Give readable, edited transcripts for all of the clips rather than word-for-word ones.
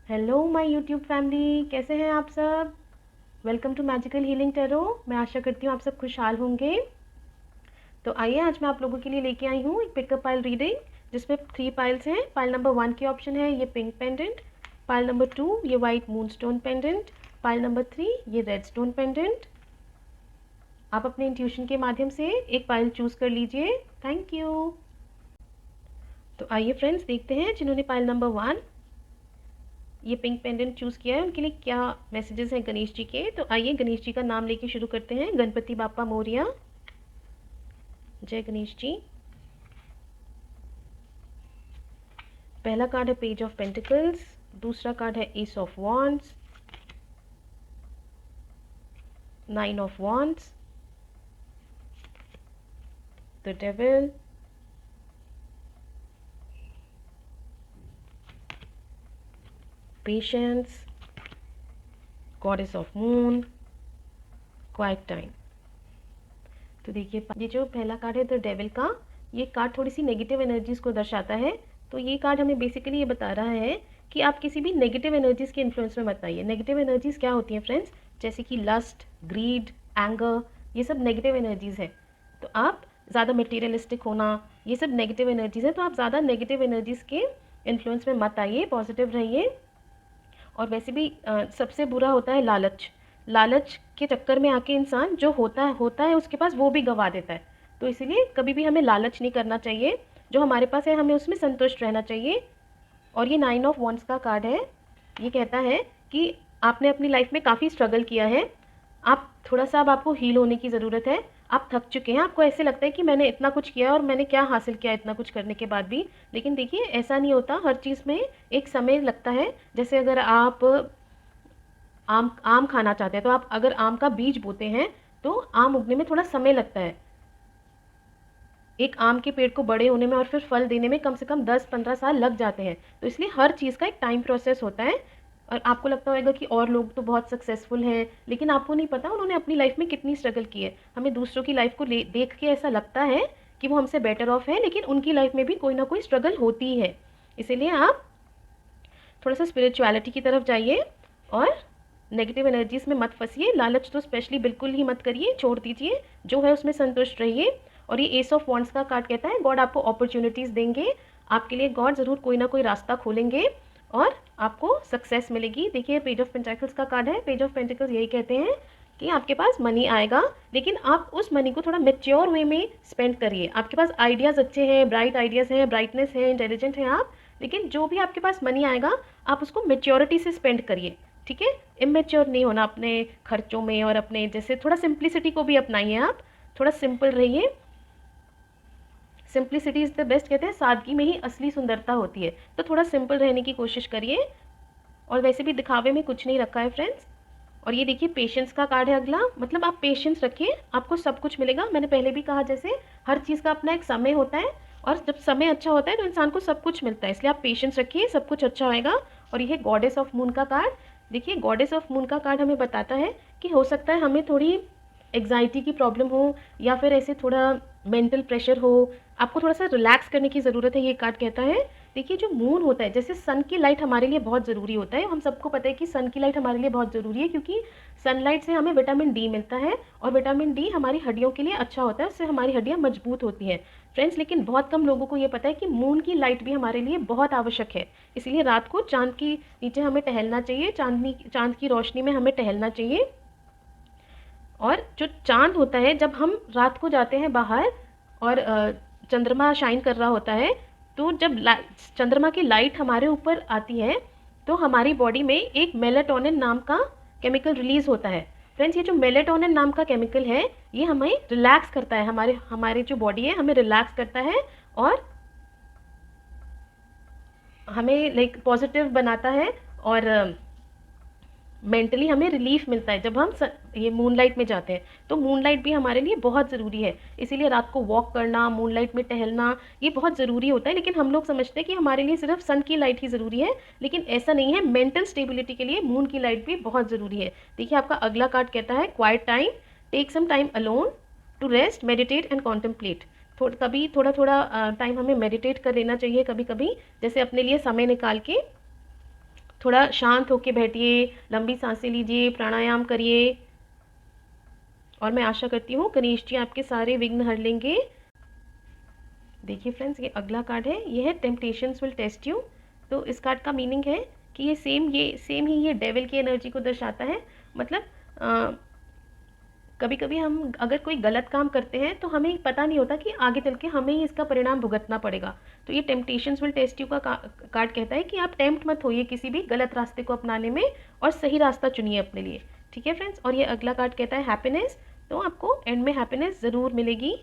Hello my YouTube family, कैसे हैं आप सब। Welcome to magical healing tarot. मैं आशा करती हूँ आप सब खुशहाल होंगे। तो आइए, आज मैं आप लोगों के लिए लेके आई हूँ एक पिकअप पाइल रीडिंग, जिसमें 3 पाइल्स हैं। पाइल नंबर 1 के ऑप्शन है ये पिंक पेंडेंट, पाइल नंबर 2 ये white moon stone pendant, pile number 3 ये रेड स्टोन पेंडेंट। आप अपने इंट्यूशन के माध्यम से एक पाइल चूज़ कर लीजिए। Thank you. तो आइए फ्रेंड्स, देखते हैं जिन्होंने पाइल नंबर 1 ये पिंक पेंडेंट चूज़ किया है उनके लिए क्या मैसेजेस हैं गणेश जी के। तो आइए गणेश जी का नाम लेके शुरू करते हैं। गणपति बाप्पा मोरिया, जय गणेश जी। पहला कार्ड है पेज ऑफ पेंटिकल्स, दूसरा कार्ड है S of wands, 9 of wands, the devil, patience, goddess of moon, quiet time. तो देखिए, ये जो पहला कार्ड है द डेविल का, ये कार्ड थोड़ी सी नेगेटिव एनर्जीज को दर्शाता है। तो ये कार्ड हमें बेसिकली ये बता रहा है कि आप किसी भी नेगेटिव एनर्जीज के इन्फ्लुएंस में मत आइए। नेगेटिव एनर्जीज क्या होती हैं फ्रेंड्स, जैसे कि लस्ट, ग्रीड, एंगर, ये सब नेगेटिव एनर्जीज है। तो आप ज़्यादा मटेरियलिस्टिक होना, ये सब नेगेटिव एनर्जीज है। तो आप ज़्यादा नेगेटिव एनर्जीज के इन्फ्लुएंस में मत आइए, पॉजिटिव रहिए। और वैसे भी सबसे बुरा होता है लालच। लालच के चक्कर में आके इंसान जो होता है उसके पास, वो भी गंवा देता है। तो इसीलिए कभी भी हमें लालच नहीं करना चाहिए। जो हमारे पास है हमें उसमें संतुष्ट रहना चाहिए। और ये 9 ऑफ वॉन्ड्स का कार्ड है। ये कहता है कि आपने अपनी लाइफ में काफ़ी स्ट्रगल किया है। आप थोड़ा सा, अब आपको हील होने की ज़रूरत है। आप थक चुके हैं, आपको ऐसे लगता है कि मैंने इतना कुछ किया और मैंने क्या हासिल किया इतना कुछ करने के बाद भी। लेकिन देखिए, ऐसा नहीं होता। हर चीज़ में एक समय लगता है। जैसे अगर आप आम आम खाना चाहते हैं, तो आप अगर आम का बीज बोते हैं तो आम उगने में थोड़ा समय लगता है। एक आम के पेड़ को बड़े होने में और फिर फल देने में कम से कम 10-15 साल लग जाते हैं। तो इसलिए हर चीज़ का एक टाइम प्रोसेस होता है। और आपको लगता होगा कि और लोग तो बहुत सक्सेसफुल हैं, लेकिन आपको नहीं पता उन्होंने अपनी लाइफ में कितनी स्ट्रगल की है। हमें दूसरों की लाइफ को देख के ऐसा लगता है कि वो हमसे बेटर ऑफ है, लेकिन उनकी लाइफ में भी कोई ना कोई स्ट्रगल होती ही है। इसीलिए आप थोड़ा सा स्पिरिचुअलिटी की तरफ जाइए और नेगेटिव एनर्जीज में मत फंसिए। लालच तो स्पेशली बिल्कुल ही मत करिए, छोड़ दीजिए। जो है उसमें संतुष्ट रहिए। और ये एस ऑफ वॉन्ड्स का कार्ड कहता है गॉड आपको अपॉर्चुनिटीज़ देंगे। आपके लिए गॉड ज़रूर कोई ना कोई रास्ता खोलेंगे और आपको सक्सेस मिलेगी। देखिए, पेज ऑफ पेंटिकल्स का कार्ड है। पेज ऑफ पेंटिकल्स यही कहते हैं कि आपके पास मनी आएगा, लेकिन आप उस मनी को थोड़ा मेच्योर वे में स्पेंड करिए। आपके पास आइडियाज़ अच्छे हैं, ब्राइट आइडियाज़ हैं, ब्राइटनेस है, इंटेलिजेंट हैं आप, लेकिन जो भी आपके पास मनी आएगा आप उसको मेच्योरिटी से स्पेंड करिए। ठीक है, इमेच्योर नहीं होना अपने खर्चों में। और अपने जैसे थोड़ा सिंप्लिसिटी को भी अपनाइए। आप थोड़ा सिंपल रहिए। सिंप्लिसिटी इज़ द बेस्ट, कहते हैं सादगी में ही असली सुंदरता होती है। तो थोड़ा सिंपल रहने की कोशिश करिए। और वैसे भी दिखावे में कुछ नहीं रखा है फ्रेंड्स। और ये देखिए, पेशेंस का कार्ड है अगला। मतलब आप पेशेंस रखिए, आपको सब कुछ मिलेगा। मैंने पहले भी कहा, जैसे हर चीज़ का अपना एक समय होता है, और जब समय अच्छा होता है तो इंसान को सब कुछ मिलता है। इसलिए आप पेशेंस रखिए, सब कुछ अच्छा होएगा। और ये गॉडेस ऑफ मून का कार्ड। देखिए, गॉडेस ऑफ मून का कार्ड हमें बताता है कि हो सकता है हमें थोड़ी एग्जाइटी की प्रॉब्लम हो, या फिर ऐसे थोड़ा मेंटल प्रेशर हो, आपको थोड़ा सा रिलैक्स करने की ज़रूरत है, ये कार्ड कहता है। देखिए, जो मून होता है, जैसे सन की लाइट हमारे लिए बहुत ज़रूरी होता है। हम सबको पता है कि सन की लाइट हमारे लिए बहुत ज़रूरी है, क्योंकि सनलाइट से हमें विटामिन डी मिलता है। और विटामिन डी हमारी हड्डियों के लिए अच्छा होता है, उससे हमारी हड्डियाँ मजबूत होती हैं फ्रेंड्स। लेकिन बहुत कम लोगों को ये पता है कि मून की लाइट भी हमारे लिए बहुत आवश्यक है। इसलिए रात को चांद की नीचे हमें टहलना चाहिए, चांद की रोशनी में हमें टहलना चाहिए। और जो चांद होता है, जब हम रात को जाते हैं बाहर और चंद्रमा शाइन कर रहा होता है, तो जब चंद्रमा की लाइट हमारे ऊपर आती है, तो हमारी बॉडी में एक मेलाटोनिन नाम का केमिकल रिलीज होता है। फ्रेंड्स, ये जो मेलाटोनिन नाम का केमिकल है, ये हमें रिलैक्स करता है। हमारे हमारे जो बॉडी है हमें रिलैक्स करता है, और हमें लाइक पॉजिटिव बनाता है। और मेंटली हमें रिलीफ मिलता है जब हम ये मूनलाइट में जाते हैं। तो मूनलाइट भी हमारे लिए बहुत ज़रूरी है। इसीलिए रात को वॉक करना, मूनलाइट में टहलना, ये बहुत ज़रूरी होता है। लेकिन हम लोग समझते हैं कि हमारे लिए सिर्फ सन की लाइट ही ज़रूरी है, लेकिन ऐसा नहीं है। मेंटल स्टेबिलिटी के लिए मून की लाइट भी बहुत ज़रूरी है। देखिए, आपका अगला कार्ड कहता है quiet time, take some time alone to rest, meditate and contemplate. कभी थोड़ा थोड़ा टाइम हमें मेडिटेट कर लेना चाहिए, कभी कभी, जैसे अपने लिए समय निकाल के थोड़ा शांत होके बैठिए, लंबी सांसें लीजिए, प्राणायाम करिए और मैं आशा करती हूँ गणेश जी आपके सारे विघ्न हर लेंगे। देखिए फ्रेंड्स, ये अगला कार्ड है, ये है टेम्पटेशंस विल टेस्ट यू। तो इस कार्ड का मीनिंग है कि ये सेम ही ये डेविल की एनर्जी को दर्शाता है। मतलब कभी कभी हम अगर कोई गलत काम करते हैं तो हमें पता नहीं होता कि आगे चल के हमें ही इसका परिणाम भुगतना पड़ेगा। तो ये टेम्पटेशंस विल टेस्ट यू का कार्ड कहता है कि आप टेम्प्ट मत होइए किसी भी गलत रास्ते को अपनाने में और सही रास्ता चुनिए अपने लिए। ठीक है फ्रेंड्स, और ये अगला कार्ड कहता है हैप्पीनेस। तो आपको एंड में हैप्पीनेस ज़रूर मिलेगी।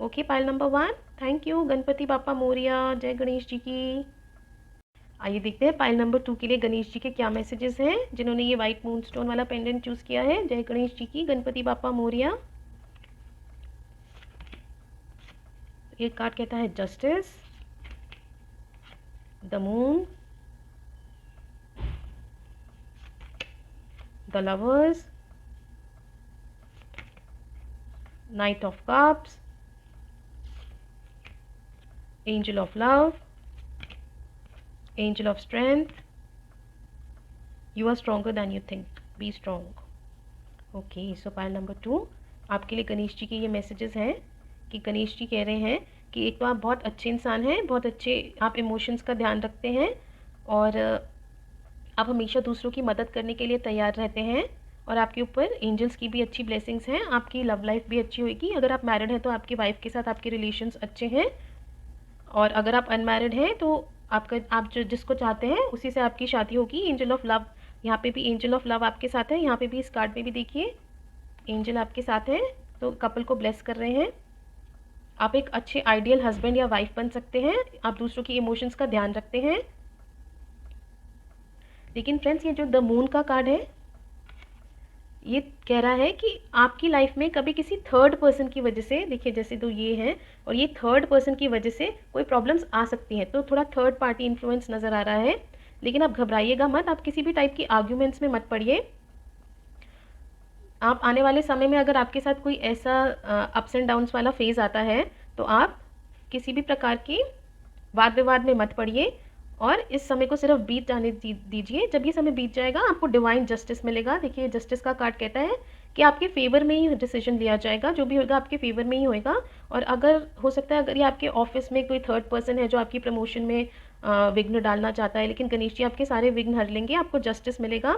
Okay, pile number 1। Thank you Ganpati बापा मोरिया, जय गणेश जी की। आइए देखते हैं पाइल नंबर 2 के लिए गणेश जी के क्या मैसेजेस हैं जिन्होंने ये व्हाइट मून स्टोन वाला पेंडेंट चूज किया है। जय गणेश जी की, गणपति बापा मोरिया। ये कार्ड कहता है justice, the moon, the lovers, knight of cups, angel of love, angel of strength, you are stronger than you think, be strong. Okay, so pile number 2 आपके लिए गणेश जी के ये मैसेजेस हैं कि गणेश जी कह रहे हैं कि एक तो आप बहुत अच्छे इंसान हैं, बहुत अच्छे आप इमोशंस का ध्यान रखते हैं और आप हमेशा दूसरों की मदद करने के लिए तैयार रहते हैं और आपके ऊपर एंजल्स की भी अच्छी ब्लेसिंग्स हैं। आपकी लव लाइफ भी अच्छी होगी। अगर आप मैरिड हैं तो आपकी वाइफ के साथ आपके रिलेशंस अच्छे हैं और अगर आप अनमैरिड हैं तो आप जो जिसको चाहते हैं उसी से आपकी शादी होगी। एंजल ऑफ लव, यहाँ पे भी एंजल ऑफ लव आपके साथ है। यहाँ पे भी इस कार्ड पे भी देखिए एंजल आपके साथ है, तो कपल को ब्लेस कर रहे हैं। आप एक अच्छे आइडियल हस्बैंड या वाइफ बन सकते हैं। आप दूसरों की इमोशंस का ध्यान रखते हैं। लेकिन फ्रेंड्स, ये जो द मून का कार्ड है ये कह रहा है कि आपकी लाइफ में कभी किसी थर्ड पर्सन की वजह से, देखिए जैसे तो ये है और ये थर्ड पर्सन की वजह से कोई प्रॉब्लम्स आ सकती हैं। तो थोड़ा थर्ड पार्टी इन्फ्लुएंस नज़र आ रहा है, लेकिन आप घबराइएगा मत, आप किसी भी टाइप की आर्ग्यूमेंट्स में मत पड़िए। आप आने वाले समय में अगर आपके साथ कोई ऐसा अप्स एंड डाउन्स वाला फेज़ आता है तो आप किसी भी प्रकार की वाद विवाद में मत पड़िए और इस समय को सिर्फ बीत जाने दीजिए। जब ये समय बीत जाएगा आपको डिवाइन जस्टिस मिलेगा। देखिए जस्टिस का कार्ड कहता है कि आपके फेवर में ही डिसीजन लिया जाएगा, जो भी होगा आपके फेवर में ही होएगा। और अगर हो सकता है अगर ये आपके ऑफिस में कोई थर्ड पर्सन है जो आपकी प्रमोशन में विघ्न डालना चाहता है, लेकिन गणेश जी आपके सारे विघ्न हर लेंगे, आपको जस्टिस मिलेगा।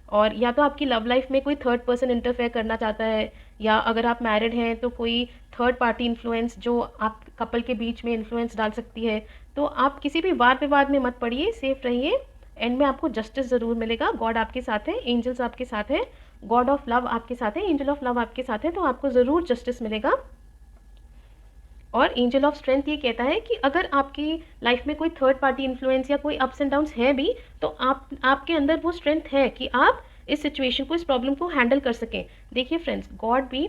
और या तो आपकी लव लाइफ में कोई थर्ड पर्सन इंटरफेयर करना चाहता है, या अगर आप मैरिड हैं तो कोई थर्ड पार्टी इन्फ्लुएंस जो आप कपल के बीच में इन्फ्लुएंस डाल सकती है। तो आप किसी भी वाद विवाद में मत पड़िए, सेफ रहिए। एंड में आपको जस्टिस ज़रूर मिलेगा। गॉड आपके साथ है, एंजल्स आपके साथ है, गॉड ऑफ लव आपके साथ है, एंजल ऑफ लव आपके साथ है, तो आपको ज़रूर जस्टिस मिलेगा। और एंजल ऑफ स्ट्रेंथ ये कहता है कि अगर आपकी लाइफ में कोई थर्ड पार्टी इन्फ्लुएंस या कोई अप्स एंड डाउन्स है भी, तो आपके अंदर वो स्ट्रेंथ है कि आप इस सिचुएशन को, इस प्रॉब्लम को हैंडल कर सकें। देखिए फ्रेंड्स, गॉड भी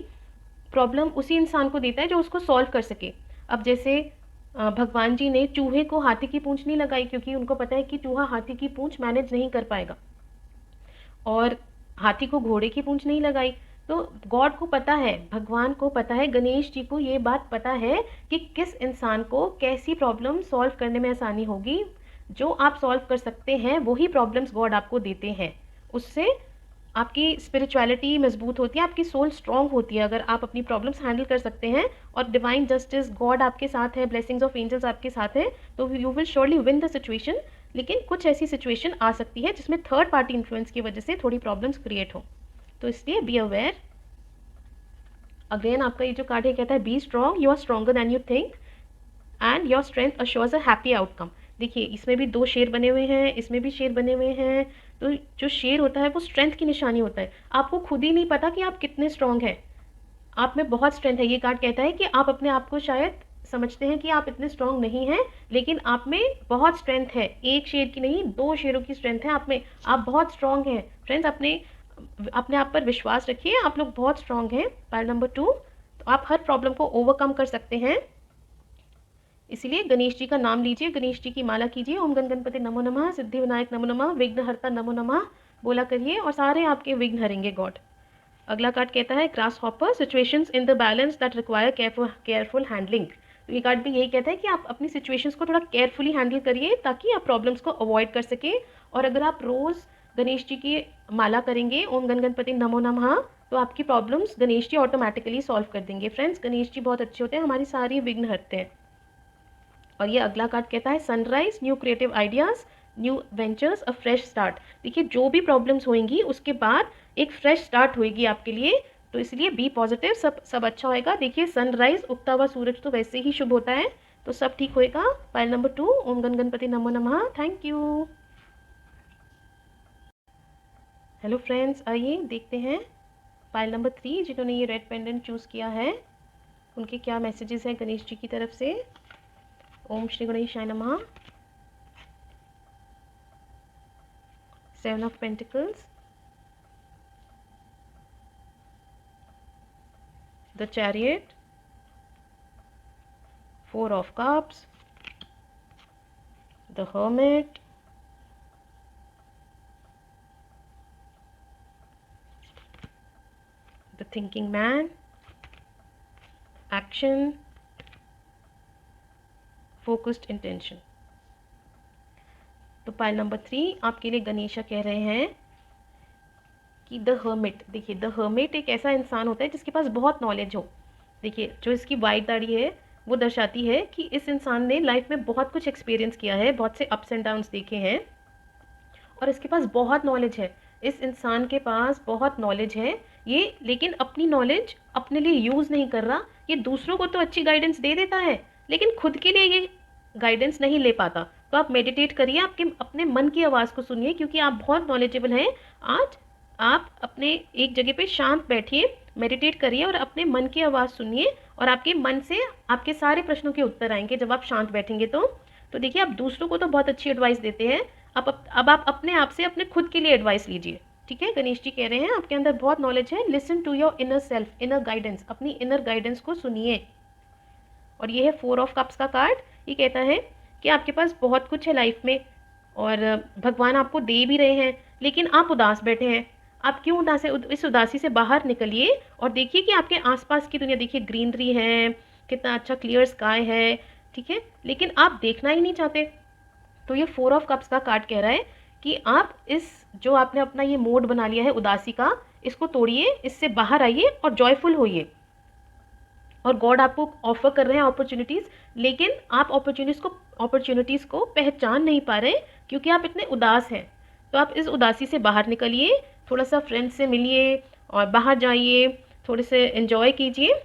प्रॉब्लम उसी इंसान को देता है जो उसको सॉल्व कर सके। अब जैसे भगवान जी ने चूहे को हाथी की पूंछ नहीं लगाई, क्योंकि उनको पता है कि चूहा हाथी की पूंछ मैनेज नहीं कर पाएगा, और हाथी को घोड़े की पूंछ नहीं लगाई। तो गॉड को पता है, भगवान को पता है, गणेश जी को ये बात पता है कि किस इंसान को कैसी प्रॉब्लम सॉल्व करने में आसानी होगी। जो आप सॉल्व कर सकते हैं वही प्रॉब्लम्स गॉड आपको देते हैं। उससे आपकी स्पिरिचुअलिटी मजबूत होती है, आपकी सोल स्ट्रांग होती है अगर आप अपनी प्रॉब्लम्स हैंडल कर सकते हैं। और डिवाइन जस्टिस, गॉड आपके साथ है, ब्लेसिंग्स ऑफ एंजल्स आपके साथ है, तो you will surely win the situation. लेकिन कुछ ऐसी सिचुएशन आ सकती है जिसमें थर्ड पार्टी इन्फ्लुएंस की वजह से थोड़ी प्रॉब्लम्स क्रिएट हो, तो इसलिए बी अवेयर। अगेन आपका ये जो कार्ड है कहता है be strong, you are stronger than you think and your strength assures a happy outcome. देखिए इसमें भी 2 शेर बने हुए हैं, इसमें भी शेर बने हुए हैं। तो जो शेर होता है वो स्ट्रेंथ की निशानी होता है। आपको खुद ही नहीं पता कि आप कितने स्ट्रांग हैं, आप में बहुत स्ट्रेंथ है। ये कार्ड कहता है कि आप अपने आप को शायद समझते हैं कि आप इतने स्ट्रांग नहीं हैं, लेकिन आप में बहुत स्ट्रेंथ है। एक शेर की नहीं, 2 शेरों की स्ट्रेंथ है आप में। आप बहुत स्ट्रांग हैं फ्रेंड्स, अपने आप पर विश्वास रखिए, आप लोग बहुत स्ट्रांग हैं। पाइल नंबर 2, तो आप हर प्रॉब्लम को ओवरकम कर सकते हैं। इसलिए गणेश जी का नाम लीजिए, गणेश जी की माला कीजिए, ओम गण गणपति नमो नमः, सिद्धि विनायक नमो नमः, विघ्नहर्ता नमो नमः बोला करिए और सारे आपके विघ्न हरेंगे गॉड। अगला कार्ड कहता है grass hopper, situations in the balance that require careful handling. तो ये कार्ड भी यही कहता है कि आप अपनी सिचुएशंस को थोड़ा केयरफुली हैंडल करिए ताकि आप प्रॉब्लम्स को अवॉइड कर सकें। और अगर आप रोज़ गणेश जी की माला करेंगे, ओम गण गणपति नमो नमः, तो आपकी problems Ganesh ji automatically solve कर देंगे। फ्रेंड्स, गणेश जी बहुत अच्छे होते हैं, हमारी सारी विघ्न हरते हैं। और ये अगला कार्ड कहता है sunrise, new creative ideas, new ventures, अ फ्रेश स्टार्ट। देखिए, जो भी प्रॉब्लम्स होंगी उसके बाद एक फ्रेश स्टार्ट होएगी आपके लिए, तो इसलिए बी पॉजिटिव, सब अच्छा होएगा। देखिए, सनराइज, उगता हुआ सूरज तो वैसे ही शुभ होता है, तो सब ठीक होएगा। पाइल नंबर 2, ओम गण गणपति नमो नमः। Thank you. हेलो फ्रेंड्स, आइए देखते हैं पाइल नंबर 3, जिन्होंने ये रेड पेंडेंट चूज़ किया है उनके क्या मैसेजेस हैं गणेश जी की तरफ से। ओम श्री गणेशाय नमः। 7 of Pentacles, the Chariot, 4 of Cups, the Hermit, the Thinking Man, Action, Focused Intention। तो पाइल नंबर 3 आपके लिए गणेशा कह रहे हैं कि द हर्मिट। देखिए, द हर्मिट एक ऐसा इंसान होता है जिसके पास बहुत नॉलेज हो। देखिए, जो इसकी वाइट दाढ़ी है वो दर्शाती है कि इस इंसान ने लाइफ में बहुत कुछ एक्सपीरियंस किया है, बहुत से अप्स एंड डाउन्स देखे हैं, और इसके पास बहुत नॉलेज है। इस इंसान के पास बहुत नॉलेज है ये, लेकिन अपनी नॉलेज अपने लिए यूज़ नहीं कर रहा। ये दूसरों को तो अच्छी गाइडेंस दे देता है, लेकिन खुद के लिए ये गाइडेंस नहीं ले पाता। तो आप मेडिटेट करिए, आपके अपने मन की आवाज़ को सुनिए, क्योंकि आप बहुत नॉलेजेबल हैं। आज आप अपने एक जगह पे शांत बैठिए, मेडिटेट करिए और अपने मन की आवाज़ सुनिए, और आपके मन से आपके सारे प्रश्नों के उत्तर आएंगे जब आप शांत बैठेंगे। तो देखिए, आप दूसरों को तो बहुत अच्छी एडवाइस देते हैं, अब आप अपने आप से अपने खुद के लिए एडवाइस लीजिए। ठीक है, गणेश जी कह रहे हैं आपके अंदर बहुत नॉलेज है। Listen to your inner self, inner guidance, अपनी इनर गाइडेंस को सुनिए। और ये है 4 ऑफ कप्स का कार्ड। ये कहता है कि आपके पास बहुत कुछ है लाइफ में और भगवान आपको दे भी रहे हैं, लेकिन आप उदास बैठे हैं। आप क्यों उदास है? इस उदासी से बाहर निकलिए और देखिए कि आपके आसपास की दुनिया, देखिए ग्रीनरी है, कितना अच्छा क्लियर स्काई है, ठीक है, लेकिन आप देखना ही नहीं चाहते। तो ये 4 ऑफ कप्स का कार्ड कह रहा है कि आप इस जो आपने अपना ये मोड बना लिया है उदासी का, इसको तोड़िए, इससे बाहर आइए और जॉयफुल होइए। और गॉड आपको ऑफर कर रहे हैं अपॉर्चुनिटीज़, लेकिन आप अपॉर्चुनिटीज़ को पहचान नहीं पा रहे क्योंकि आप इतने उदास हैं। तो आप इस उदासी से बाहर निकलिए, थोड़ा सा फ्रेंड्स से मिलिए और बाहर जाइए, थोड़े से एंजॉय कीजिए,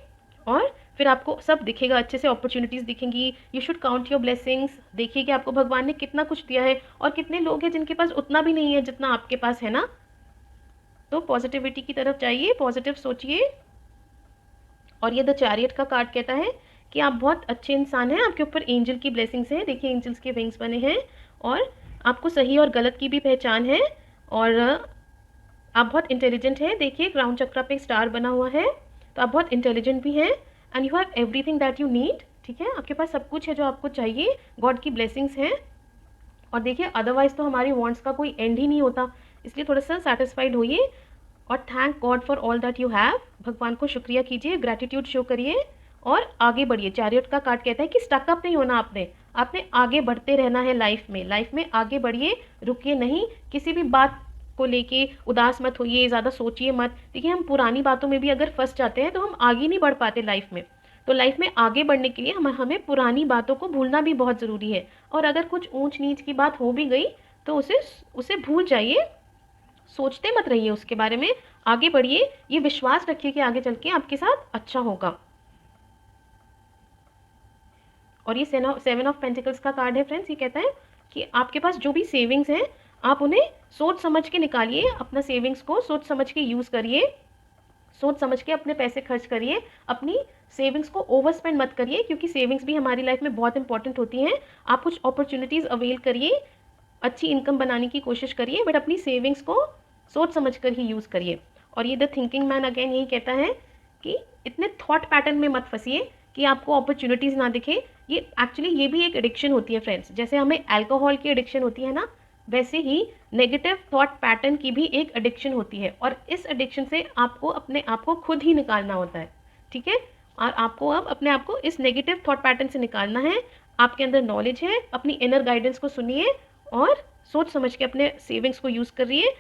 और फिर आपको सब दिखेगा, अच्छे से अपॉर्चुनिटीज़ दिखेंगी। You should count your blessings. देखिए कि आपको भगवान ने कितना कुछ दिया है, और कितने लोग हैं जिनके पास उतना भी नहीं है जितना आपके पास है ना। तो पॉजिटिविटी की तरफ जाइए, पॉजिटिव सोचिए। और ये द चैरियट का कार्ड कहता है कि आप बहुत अच्छे इंसान हैं, आपके ऊपर एंजल की ब्लेसिंग्स हैं। देखिए, एंजल्स के विंग्स बने हैं, और आपको सही और गलत की भी पहचान है, और आप बहुत इंटेलिजेंट हैं। देखिए, क्राउन चक्रा पे स्टार बना हुआ है, तो आप बहुत इंटेलिजेंट भी हैं, and you have everything that you need. ठीक है, आपके पास सब कुछ है जो आपको चाहिए, गॉड की ब्लेसिंग्स हैं। और देखिए, अदरवाइज तो हमारी वांट्स का कोई एंड ही नहीं होता, इसलिए थोड़ा सा सेटिस्फाइड होइए और thank God for all that you have. भगवान को शुक्रिया कीजिए, ग्रैटिट्यूड शो करिए और आगे बढ़िए। चैरियट का कार्ड कहता है कि स्टक अप नहीं होना, आपने आगे बढ़ते रहना है लाइफ में आगे बढ़िए, रुकिए नहीं। किसी भी बात को लेके उदास मत होइए, ज़्यादा सोचिए मत। देखिए, हम पुरानी बातों में भी अगर फंस जाते हैं तो हम आगे नहीं बढ़ पाते लाइफ में। तो लाइफ में आगे बढ़ने के लिए हमें पुरानी बातों को भूलना भी बहुत ज़रूरी है। और अगर कुछ ऊंच नीच की बात हो भी गई तो उसे भूल जाइए, सोचते मत रहिए उसके बारे में, आगे बढ़िए। ये विश्वास रखिए कि आगे चल के आपके साथ अच्छा होगा। और ये 7 ऑफ पेंटिकल्स का कार्ड है फ्रेंड्स। ये कहता है कि आपके पास जो भी सेविंग्स हैं आप उन्हें सोच समझ के निकालिए, अपना सेविंग्स को सोच समझ के यूज़ करिए, सोच समझ के अपने पैसे खर्च करिए, अपनी सेविंग्स को ओवर स्पेंड मत करिए, क्योंकि सेविंग्स भी हमारी लाइफ में बहुत इंपॉर्टेंट होती हैं। आप कुछ अपॉर्चुनिटीज़ अवेल करिए, अच्छी इनकम बनाने की कोशिश करिए, बट अपनी सेविंग्स को सोच समझ कर ही यूज़ करिए। और ये द थिंकिंग मैन अगेन यही कहता है कि इतने थॉट पैटर्न में मत फंसिए कि आपको अपॉर्चुनिटीज़ ना दिखे। ये एक्चुअली ये भी एक एडिक्शन होती है फ्रेंड्स, जैसे हमें अल्कोहल की एडिक्शन होती है ना, वैसे ही नेगेटिव थॉट पैटर्न की भी एक एडिक्शन होती है, और इस एडिक्शन से आपको अपने आप को खुद ही निकालना होता है। ठीक है, और आपको अब अपने आप को इस नेगेटिव थॉट पैटर्न से निकालना है। आपके अंदर नॉलेज है, अपनी इनर गाइडेंस को सुनिए और सोच समझ के अपने सेविंग्स को यूज़ करिए,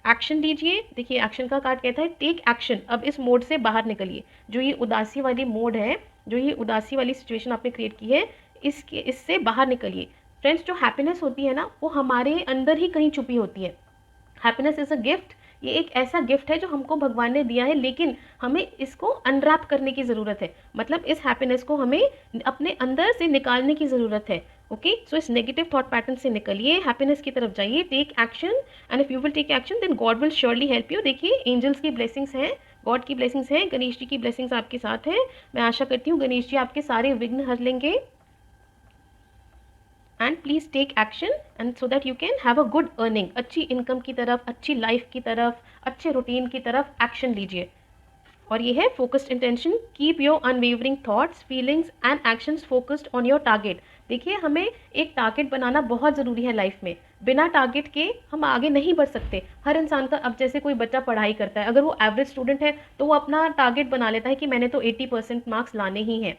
एक्शन लीजिए। देखिए एक्शन का कार्ड कहता है टेक एक्शन। अब इस मोड से बाहर निकलिए, जो ये उदासी वाली मोड है, जो ये उदासी वाली सिचुएशन आपने क्रिएट की है, इससे बाहर निकलिए। फ्रेंड्स, जो हैप्पीनेस होती है ना, वो हमारे अंदर ही कहीं छुपी होती है। Happiness is a gift. ये एक ऐसा गिफ्ट है जो हमको भगवान ने दिया है, लेकिन हमें इसको अनरैप करने की ज़रूरत है। मतलब इस हैप्पीनेस को हमें अपने अंदर से निकालने की ज़रूरत है। ओके, सो इस नेगेटिव थॉट पैटर्न से निकलिए, हैप्पीनेस की तरफ जाइए, take action, and if you will take action then God will surely help you. देखिए एंजल्स की ब्लेसिंग्स हैं, गॉड की ब्लेसिंग्स हैं, गणेश जी की ब्लेसिंग्स आपके साथ हैं। मैं आशा करती हूँ गणेश जी आपके सारे विघ्न हर लेंगे। And please take action and so that you can have a good earning. अच्छी इनकम की तरफ, अच्छी लाइफ की तरफ, अच्छे रूटीन की तरफ एक्शन लीजिए। और ये है focused intention. Keep your unwavering thoughts, feelings and actions focused on your target. देखिए हमें एक टारगेट बनाना बहुत ज़रूरी है लाइफ में। बिना टारगेट के हम आगे नहीं बढ़ सकते। हर इंसान का, अब जैसे कोई बच्चा पढ़ाई करता है, अगर वो एवरेज स्टूडेंट है तो वो अपना टारगेट बना लेता है कि मैंने तो 80% मार्क्स लाने ही हैं।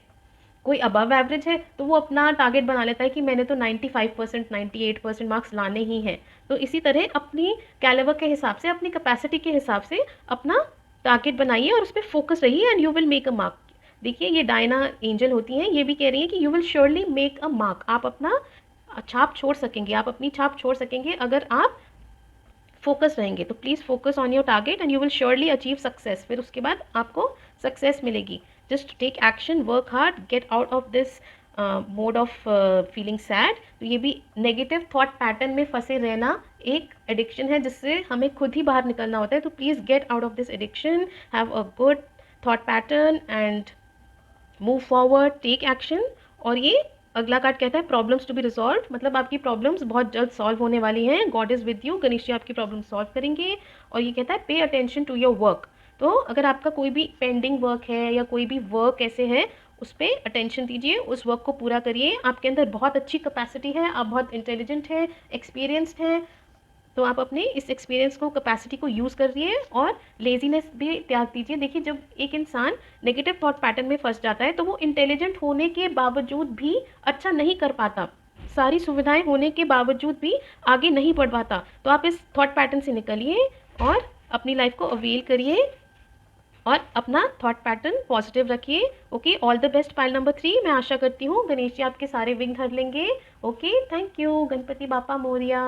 कोई अबव एवरेज है तो वो अपना टारगेट बना लेता है कि मैंने तो 95% 98% मार्क्स लाने ही हैं। तो इसी तरह अपनी कैलिबर के हिसाब से, अपनी कैपेसिटी के हिसाब से अपना टारगेट बनाइए और उस पर फोकस रहिए and you will make a mark. देखिए ये डायना एंजल होती हैं, ये भी कह रही हैं कि you will surely make a mark. आप अपना छाप छोड़ सकेंगे, आप अपनी छाप छोड़ सकेंगे अगर आप फोकस रहेंगे। तो please focus on your target and you will surely achieve success. फिर उसके बाद आपको सक्सेस मिलेगी। Just take action, work hard, get out of this mode of feeling sad. तो ये भी नेगेटिव थॉट पैटर्न में फंसे रहना एक एडिक्शन है जिससे हमें खुद ही बाहर निकलना होता है। तो please get out of this addiction, have a good thought pattern and move forward, take action. और ये अगला कार्ड कहता है प्रॉब्लम्स टू बी रिजॉल्व। मतलब आपकी प्रॉब्लम्स बहुत जल्द सॉल्व होने वाली हैं। God is with you, Ganesh ji आपकी प्रॉब्लम सॉल्व करेंगे। और ये कहता है pay attention to your work. तो अगर आपका कोई भी पेंडिंग वर्क है या कोई भी वर्क ऐसे है, उस पर अटेंशन दीजिए, उस वर्क को पूरा करिए। आपके अंदर बहुत अच्छी कैपेसिटी है, आप बहुत इंटेलिजेंट हैं, एक्सपीरियंस्ड हैं। तो आप अपने इस एक्सपीरियंस को, कैपेसिटी को यूज़ करिए और लेजीनेस भी त्याग दीजिए। देखिए जब एक इंसान नेगेटिव थॉट पैटर्न में फंस जाता है तो वो इंटेलिजेंट होने के बावजूद भी अच्छा नहीं कर पाता, सारी सुविधाएं होने के बावजूद भी आगे नहीं बढ़ पाता। तो आप इस थॉट पैटर्न से निकलिए और अपनी लाइफ को अवेल करिए और अपना थॉट पैटर्न पॉजिटिव रखिए। Okay, all the best pile number 3। मैं आशा करती हूँ गणेश जी आपके सारे विघ्न हर लेंगे। ओके, थैंक यू, गणपति बापा मोरिया।